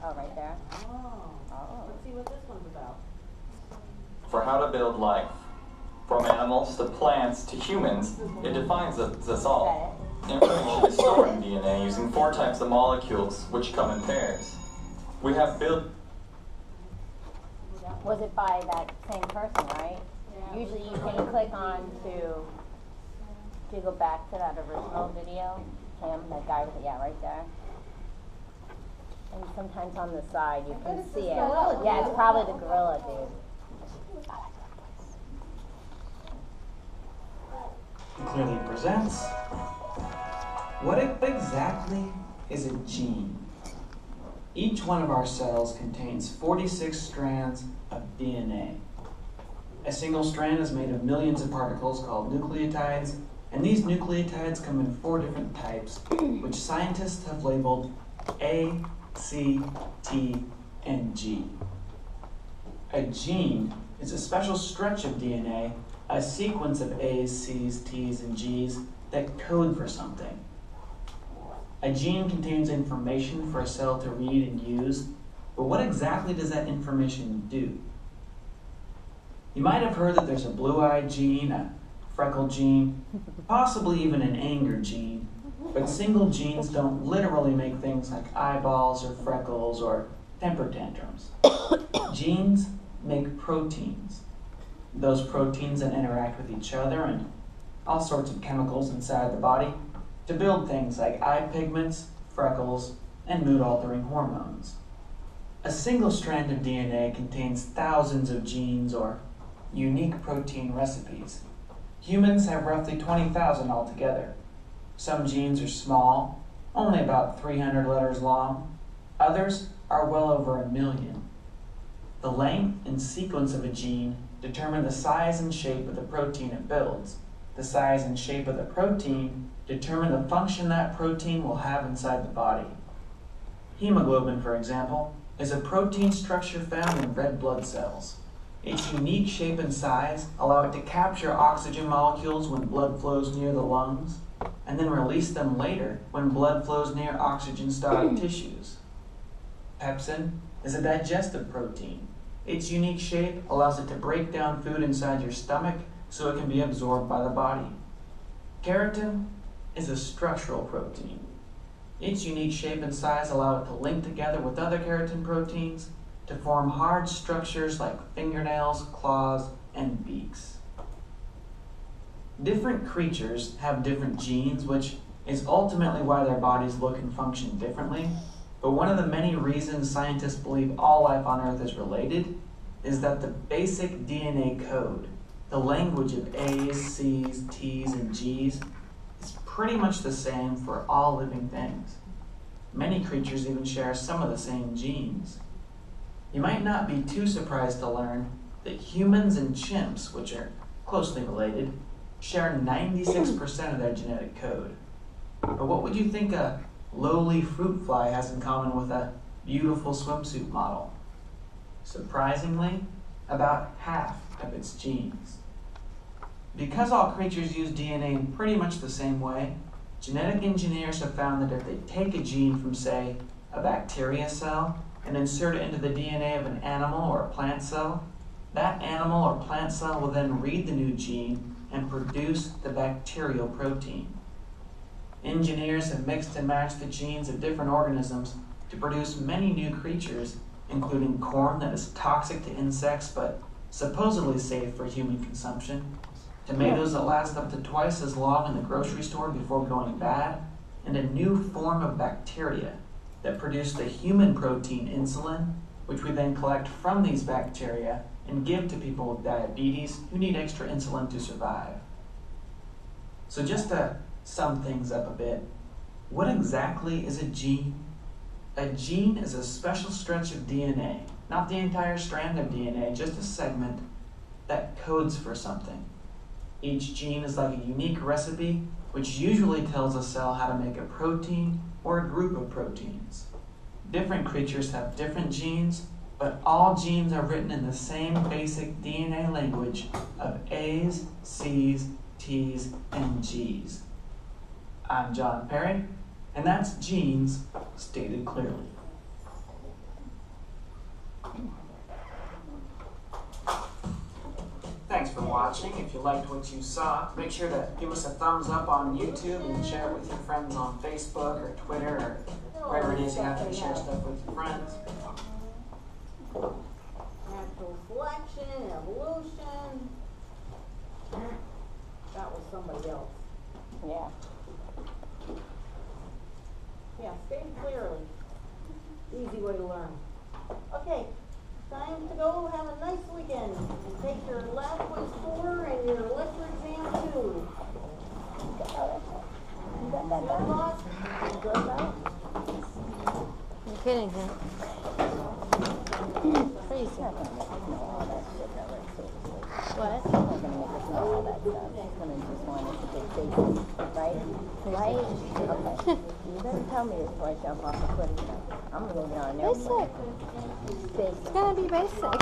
Oh, right there. Oh. Let's see what this one's about. For how to build life. From animals to plants to humans, it defines us all. Information is stored in DNA using 4 types of molecules, which come in pairs. We have built... Was it by that same person, right? Yeah. Usually you can click on to go back to that original video. Him, that guy with it, yeah, right there. And sometimes on the side you can see it. Yeah, it's probably the gorilla dude. It clearly presents. What exactly is a gene? Each one of our cells contains 46 strands of DNA. A single strand is made of millions of particles called nucleotides, and these nucleotides come in 4 different types, which scientists have labeled A, C, T, and G. A gene is a special stretch of DNA, a sequence of A's, C's, T's, and G's that code for something. A gene contains information for a cell to read and use, but what exactly does that information do? You might have heard that there's a blue-eyed gene, a freckle gene, possibly even an anger gene, but single genes don't literally make things like eyeballs or freckles or temper tantrums. Genes make proteins. Those proteins then interact with each other and all sorts of chemicals inside the body to build things like eye pigments, freckles, and mood-altering hormones. A single strand of DNA contains thousands of genes or unique protein recipes. Humans have roughly 20,000 altogether. Some genes are small, only about 300 letters long. Others are well over 1 million. The length and sequence of a gene determine the size and shape of the protein it builds. The size and shape of the protein determine the function that protein will have inside the body. Hemoglobin, for example, is a protein structure found in red blood cells. Its unique shape and size allow it to capture oxygen molecules when blood flows near the lungs, and then release them later when blood flows near oxygen-starved tissues. Pepsin is a digestive protein. Its unique shape allows it to break down food inside your stomach so it can be absorbed by the body. Keratin is a structural protein. Its unique shape and size allow it to link together with other keratin proteins to form hard structures like fingernails, claws, and beaks. Different creatures have different genes, which is ultimately why their bodies look and function differently. But one of the many reasons scientists believe all life on Earth is related is that the basic DNA code, the language of A's, C's, T's, and G's, is pretty much the same for all living things. Many creatures even share some of the same genes. You might not be too surprised to learn that humans and chimps, which are closely related, share 96% of their genetic code. But what would you think a lowly fruit fly has in common with a beautiful swimsuit model? Surprisingly, about half of its genes. Because all creatures use DNA in pretty much the same way, genetic engineers have found that if they take a gene from, say, a bacteria cell and insert it into the DNA of an animal or a plant cell, that animal or plant cell will then read the new gene and produce the bacterial protein. Engineers have mixed and matched the genes of different organisms to produce many new creatures, including corn that is toxic to insects but supposedly safe for human consumption, tomatoes that last up to twice as long in the grocery store before going bad, and a new form of bacteria that produce the human protein insulin, which we then collect from these bacteria and give to people with diabetes who need extra insulin to survive. So just to sum things up a bit, what exactly is a gene? A gene is a special stretch of DNA, not the entire strand of DNA, just a segment that codes for something. Each gene is like a unique recipe, which usually tells a cell how to make a protein or a group of proteins. Different creatures have different genes, but all genes are written in the same basic DNA language of A's, C's, T's, and G's. I'm John Perry, and that's genes stated clearly. watching. If you liked what you saw, make sure to give us a thumbs up on YouTube and share it with your friends on Facebook or Twitter or wherever it is you happen to share stuff with your friends. Natural selection, evolution. That was somebody else. Yeah. Yeah, state clearly. Easy way to learn. Okay, time to go have a nice weekend. And take your lab quiz 4 and your lecture exam 2. You got that done? You good about? You're kidding, huh? Crazy. She's not gonna make us know all that shit that we're seriously. What? She's not gonna make us know all that stuff. She's gonna just want us to get basic, right? Right? Okay. You better tell me this before I jump off the cliff. I'm gonna go get on an airplane. Basic. Basic. It's gonna be basic.